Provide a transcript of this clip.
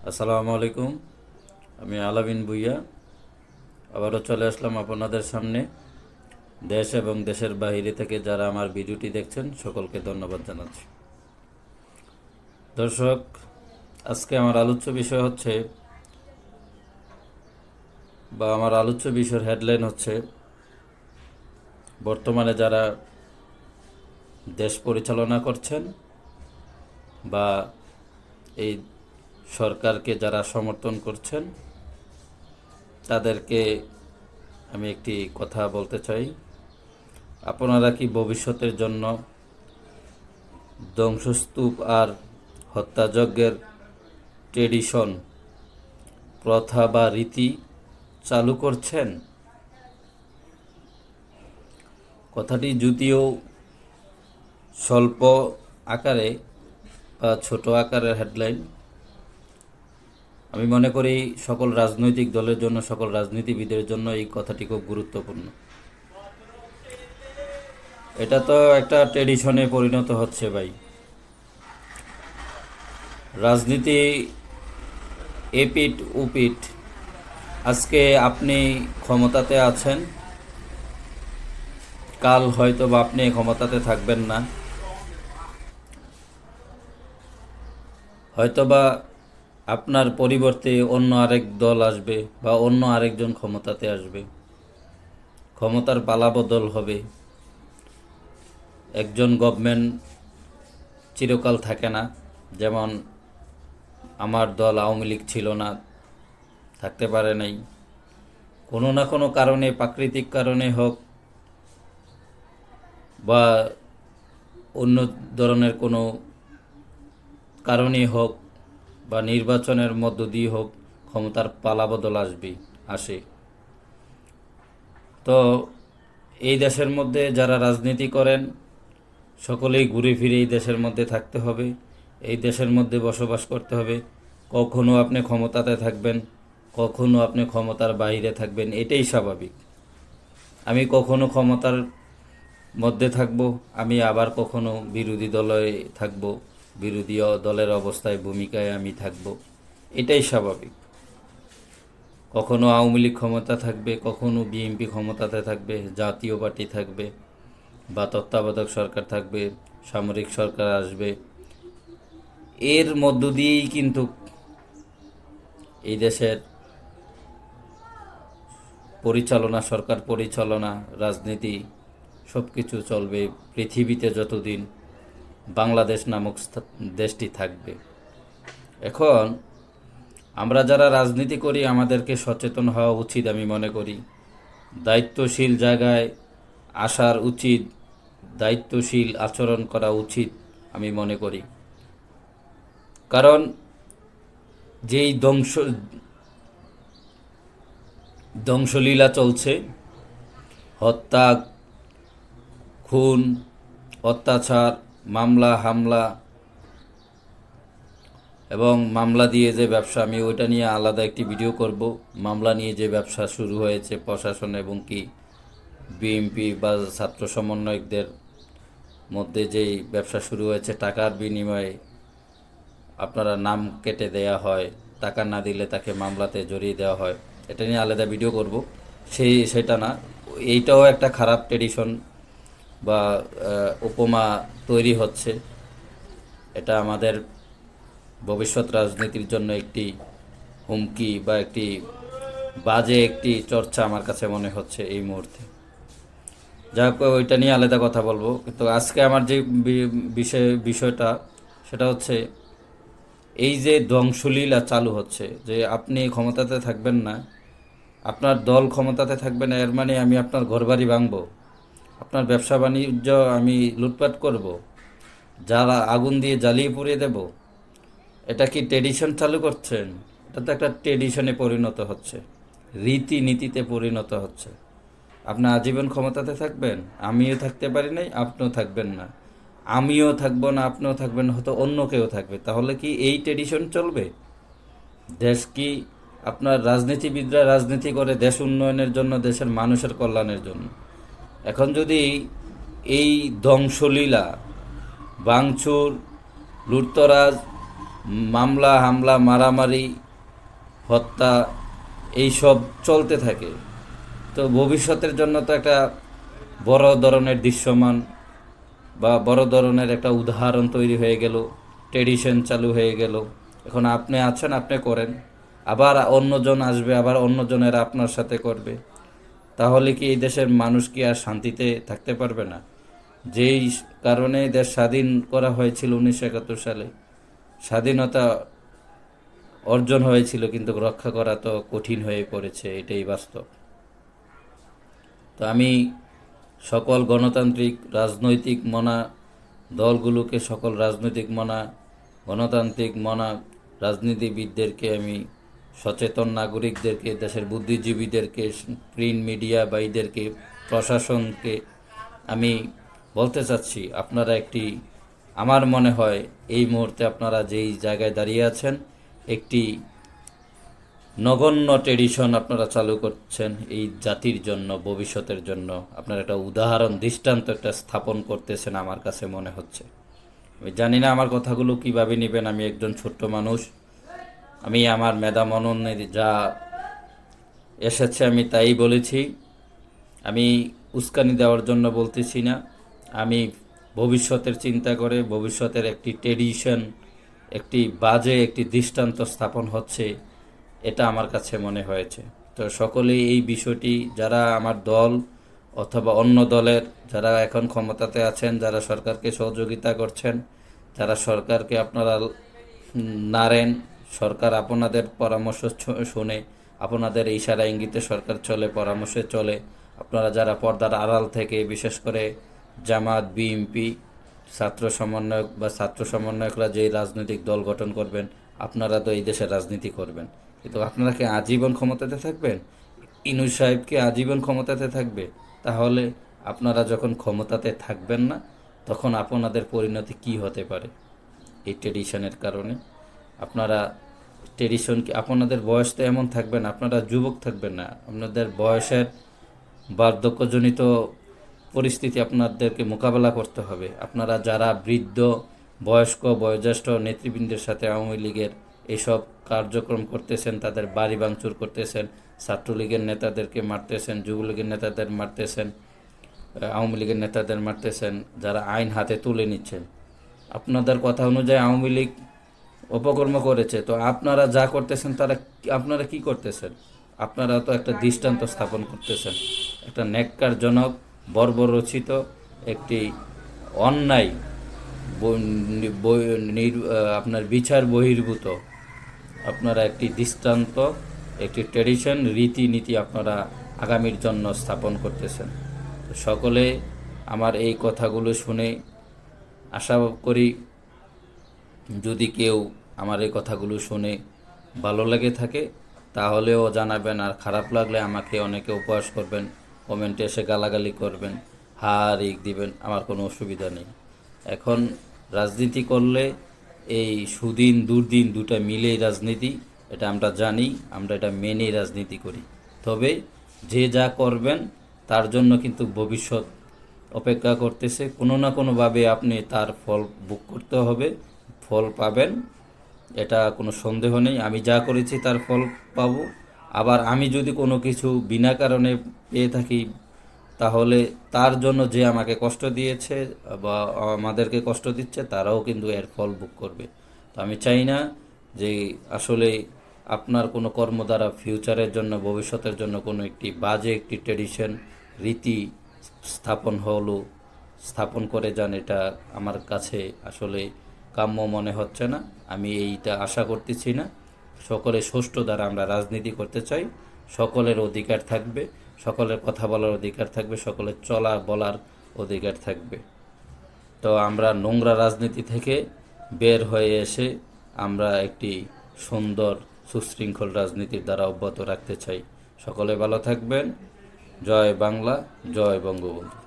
আসসালামু আলাইকুম। আমি আলামিন ভুইয়া আবারও চলে আসলাম আপনাদের সামনে। দেশ এবং দেশের বাইরে থেকে যারা আমার ভিডিওটি দেখছেন সকলকে ধন্যবাদ জানাচ্ছি। দর্শক, আজকে আমার আলোচ্য বিষয় হচ্ছে আমার আলোচ্য বিষয়ের হেডলাইন হচ্ছে বর্তমানে যারা দেশ পরিচালনা করছেন বা এই সরকারকে যারা সমর্থন করছেন তাদেরকে আমি একটি কথা বলতে চাই। আপনারা কি ভবিষ্যতের জন্য ধ্বংসস্তূপ আর হত্যাযজ্ঞের ট্রেডিশন, প্রথা বা রীতি চালু করছেন? কথাটি যদিও স্বল্প আকারে বা ছোট আকারের হেডলাইন, আমি মনে করি সকল রাজনৈতিক দলের জন্য, সকল রাজনীতিবিদের জন্য এই কথাটি খুব গুরুত্বপূর্ণ। এটা তো একটা ট্রেডিশনে পরিণত হচ্ছে ভাই। রাজনীতি এপিঠ উপিঠ। আজকে আপনি ক্ষমতাতে আছেন, কাল হয়তো বা আপনি ক্ষমতাতে থাকবেন না, হয়তোবা আপনার পরিবর্তে অন্য আরেক দল আসবে বা অন্য আরেকজন ক্ষমতাতে আসবে, ক্ষমতার পালাবদল হবে। একজন গভর্নমেন্ট চিরকাল থাকে না। যেমন আমার দল আওয়ামী লীগ ছিল না, থাকতে পারে নাই, কোনো না কোনো কারণে, প্রাকৃতিক কারণে হোক বা অন্য ধরনের কোনো কারণে হোক বা নির্বাচনের মধ্য দিয়ে হোক, ক্ষমতার পালাবদল আসে। তো এই দেশের মধ্যে যারা রাজনীতি করেন সকলেই ঘুরে ফিরে এই দেশের মধ্যে থাকতে হবে, এই দেশের মধ্যে বসবাস করতে হবে। কখনো আপনি ক্ষমতাতে থাকবেন, কখনো আপনি ক্ষমতার বাইরে থাকবেন, এটাই স্বাভাবিক। আমি কখনো ক্ষমতার মধ্যে থাকব, আমি আবার কখনো বিরোধী দলে থাকব, বিরোধী দলের অবস্থায় ভূমিকায় আমি থাকব, এটাই স্বাভাবিক। কখনো আওয়ামী লীগ ক্ষমতা থাকবে, কখনো বিএনপি ক্ষমতাতে থাকবে, জাতীয় পার্টি থাকবে বা তত্ত্বাবধায়ক সরকার থাকবে, সামরিক সরকার আসবে। এর মধ্য দিয়েই কিন্তু এই দেশের পরিচালনা, সরকার পরিচালনা, রাজনীতি সব কিছু চলবে পৃথিবীতে যতদিন বাংলাদেশ নামক দেশটি থাকবে। এখন আমরা যারা রাজনীতি করি আমাদেরকে সচেতন হওয়া উচিত, আমি মনে করি। দায়িত্বশীল জায়গায় আসার উচিত, দায়িত্বশীল আচরণ করা উচিত আমি মনে করি। কারণ যেই ধ্বংসলীলা চলছে, হত্যা, খুন, অত্যাচার, মামলা হামলা এবং মামলা দিয়ে যে ব্যবসা, আমি ওইটা নিয়ে আলাদা একটি ভিডিও করব। মামলা নিয়ে যে ব্যবসা শুরু হয়েছে প্রশাসন এবং কি বিএনপি বা ছাত্র সমন্বয়কদের মধ্যে যেই ব্যবসা শুরু হয়েছে, টাকার বিনিময়ে আপনারা নাম কেটে দেয়া হয়, টাকা না দিলে তাকে মামলাতে জড়িয়ে দেওয়া হয়, এটা নিয়ে আলাদা ভিডিও করব। সেটা না, এইটাও একটা খারাপ ট্রেডিশন বা উপমা তৈরি হচ্ছে। এটা আমাদের ভবিষ্যৎ রাজনীতির জন্য একটি হুমকি বা একটি বাজে একটি চর্চা আমার কাছে মনে হচ্ছে এই মুহূর্তে। যাই হোক, ওইটা নিয়ে আলাদা কথা বলবো। কিন্তু আজকে আমার যে বিষয়টা সেটা হচ্ছে এই যে ধ্বংসলীলা চালু হচ্ছে, যে আপনি ক্ষমতাতে থাকবেন না, আপনার দল ক্ষমতাতে থাকবে না, এর মানে আমি আপনার ঘরবাড়ি ভাঙবো, আপনার ব্যবসা বাণিজ্য আমি লুটপাট করব, যারা আগুন দিয়ে জ্বালিয়ে পুড়িয়ে দেব। এটা কি ট্রেডিশন চালু করছেন? এটা তো একটা ট্রেডিশনে পরিণত হচ্ছে, রীতিনীতিতে পরিণত হচ্ছে। আপনি আজীবন ক্ষমতাতে থাকবেন, আমিও থাকতে পারি নাই, আপনিও থাকবেন না, আমিও থাকবো না, আপনিও থাকবেন না, হয়তো অন্য কেউ থাকবে। তাহলে কি এই ট্রেডিশন চলবে? দেশ কি, আপনার রাজনীতিবিদরা রাজনীতি করে দেশ উন্নয়নের জন্য, দেশের মানুষের কল্যাণের জন্য। এখন যদি এই ধ্বংসলীলা, ভাঙচুর, লুটতরাজ, মামলা হামলা মারামারি হত্যা এইসব চলতে থাকে। তো ভবিষ্যতের জন্য তো একটা বড় ধরনের দৃশ্যমান বা বড় ধরনের একটা উদাহরণ তৈরি হয়ে গেল, ট্রেডিশন চালু হয়ে গেল। এখন আপনি আছেন, আপনি করেন, আবার অন্যজন আসবে, আবার অন্যজনেরা আপনার সাথে করবে। তাহলে কি এই দেশের মানুষ কি আর শান্তিতে থাকতে পারবে না? যেই কারণে দেশ স্বাধীন করা হয়েছিল 1971 সালে, স্বাধীনতা অর্জন হয়েছিল, কিন্তু রক্ষা করা তো কঠিন হয়ে পড়েছে, এটাই বাস্তব। তো আমি সকল গণতান্ত্রিক রাজনৈতিক মনা দলগুলোকে, সকল রাজনৈতিক মনা গণতান্ত্রিক মনা রাজনীতিবিদদেরকে, আমি সচেতন নাগরিকদেরকে, দেশের বুদ্ধিজীবীদেরকে, প্রিন্ট মিডিয়া ভাইদেরকে, প্রশাসনকে আমি বলতে চাচ্ছি, আপনারা একটি, আমার মনে হয় এই মুহূর্তে আপনারা যেই জায়গায় দাঁড়িয়ে আছেন, একটি নগণ্য ট্রেডিশন আপনারা চালু করছেন এই জাতির জন্য, ভবিষ্যতের জন্য। আপনারা একটা উদাহরণ, দৃষ্টান্ত একটা স্থাপন করতেছেন আমার কাছে মনে হচ্ছে। আমি জানি না আমার কথাগুলো কীভাবে নেবেন। আমি একজন ছোট্ট মানুষ, আমি আমার মেধা মননে যা এসেছে আমি তাই বলেছি। আমি উস্কানি দেওয়ার জন্য বলতেছি না। আমি ভবিষ্যতের চিন্তা করে, ভবিষ্যতের একটি ট্রেডিশন, একটি বাজে একটি দৃষ্টান্ত স্থাপন হচ্ছে, এটা আমার কাছে মনে হয়েছে। তো সকলেই এই বিষয়টি, যারা আমার দল অথবা অন্য দলের যারা এখন ক্ষমতাতে আছেন, যারা সরকারকে সহযোগিতা করছেন, যারা সরকারকে আপনারা নাড়েন, সরকার আপনাদের পরামর্শ শুনে, আপনাদের ইশারা ইঙ্গিতে সরকার চলে, পরামর্শে চলে। আপনারা যারা পর্দার আড়াল থেকে, বিশেষ করে জামাত, বিএনপি, ছাত্র সমন্বয়ক বা ছাত্র সমন্বয়করা যেই রাজনৈতিক দল গঠন করবেন, আপনারা তো এই দেশের রাজনীতি করবেন। কিন্তু আপনারা কি আজীবন ক্ষমতাতে থাকবেন? ইনুস সাহেব কি আজীবন ক্ষমতাতে থাকবে? তাহলে আপনারা যখন ক্ষমতাতে থাকবেন না, তখন আপনাদের পরিণতি কি হতে পারে এই ট্রেডিশনের কারণে? আপনারা ট্রেডিশন কি, আপনাদের বয়স তো এমন থাকবে না, আপনারা যুবক থাকবেন না, আপনাদের বয়সের বার্ধক্যজনিত পরিস্থিতি আপনাদেরকে মোকাবেলা করতে হবে। আপনারা যারা বৃদ্ধ, বয়স্ক, বয়োজ্যেষ্ঠ নেতৃবৃন্দের সাথে আওয়ামী লীগের এইসব কার্যক্রম করতেছেন, তাদের বাড়ি ভাঙচুর করতেছেন, ছাত্রলীগের নেতাদেরকে মারতেছেন, যুবলীগের নেতাদের মারতেছেন, আওয়ামী লীগের নেতাদের মারতেছেন, যারা আইন হাতে তুলে নিচ্ছেন, আপনাদের কথা অনুযায়ী আওয়ামী লীগ অপকর্ম করেছে, তো আপনারা যা করতেছেন তারা আপনারা কি করতেছেন? আপনারা তো একটা দৃষ্টান্ত স্থাপন করতেছেন, একটা ন্যাক্কারজনক, বর্বরচিত একটি অন্যায়, আপনার বিচার বহির্ভূত আপনারা একটি দৃষ্টান্ত, একটি ট্র্যাডিশন, রীতিনীতি আপনারা আগামীর জন্য স্থাপন করতেছেন। তো সকলে আমার এই কথাগুলো শুনে, আশা করি যদি কেউ আমার এই কথাগুলো শুনে ভালো লেগে থাকে তাহলেও জানাবেন, আর খারাপ লাগলে আমাকে অনেকে উপহাস করবেন, কমেন্টে এসে গালাগালি করবেন, হারিক দিবেন, আমার কোনো অসুবিধা নেই। এখন রাজনীতি করলে এই সুদিন দুর্দিন দুটা মিলেই রাজনীতি, এটা আমরা জানি, আমরা এটা মেনেই রাজনীতি করি। তবে যে যা করবেন তার জন্য কিন্তু ভবিষ্যৎ অপেক্ষা করতেছে, কোনো না কোনোভাবে আপনি তার ফল ভোগ করতে হবে, ফল পাবেন, এটা কোনো সন্দেহ নেই। আমি যা করেছি তার ফল পাব। আবার আমি যদি কোনো কিছু বিনা কারণে পেয়ে থাকি, তাহলে তার জন্য যে আমাকে কষ্ট দিয়েছে বা আমাদেরকে কষ্ট দিচ্ছে, তারাও কিন্তু এর ফল ভোগ করবে। তো আমি চাই না যে আসলে আপনার কোনো কর্ম দ্বারা ফিউচারের জন্য, ভবিষ্যতের জন্য কোনো একটি বাজে একটি ট্রেডিশন, রীতি স্থাপন করে যান, এটা আমার কাছে আসলে কাম্য মনে হচ্ছে না। আমি এইটা আশা করতেছি না। সকলে সুষ্ঠু দ্বারা আমরা রাজনীতি করতে চাই, সকলের অধিকার থাকবে, সকলের কথা বলার অধিকার থাকবে, সকলের চলা বলার অধিকার থাকবে। তো আমরা নোংরা রাজনীতি থেকে বের হয়ে এসে আমরা একটি সুন্দর সুশৃঙ্খল রাজনীতির দ্বারা অব্যাহত রাখতে চাই। সকলে ভালো থাকবেন। জয় বাংলা, জয় বঙ্গবন্ধু।